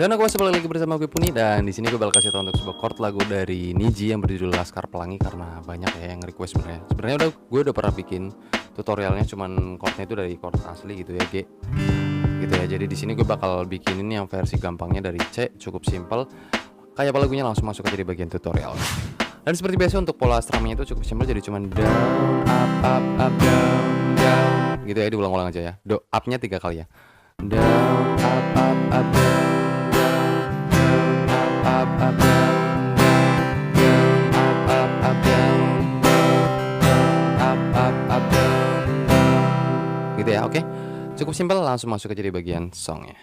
Dan aku masih balik lagi bersama gue Puni, dan di sini gue bakal kasih tau untuk sebuah chord lagu dari Nidji yang berjudul Laskar Pelangi, karena banyak ya yang request sebenarnya. Sebenarnya gue udah pernah bikin tutorialnya, cuman chordnya itu dari chord asli gitu ya, G. Gitu ya. Jadi di sini gue bakal bikin ini yang versi gampangnya dari C, cukup simple. Kayak apa lagunya, langsung masuk aja di bagian tutorial. Dan seperti biasa untuk pola stramnya itu cukup simple, jadi cuman down, up, down, down. Gitu ya, diulang-ulang aja ya. Do, up-nya 3 kali ya. Down, up, down. Gitu ya, oke. Cukup simpel, langsung masuk aja di bagian songnya.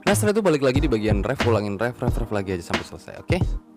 Nah, setelah itu balik lagi di bagian ref, ulangin ref lagi aja sampai selesai, oke?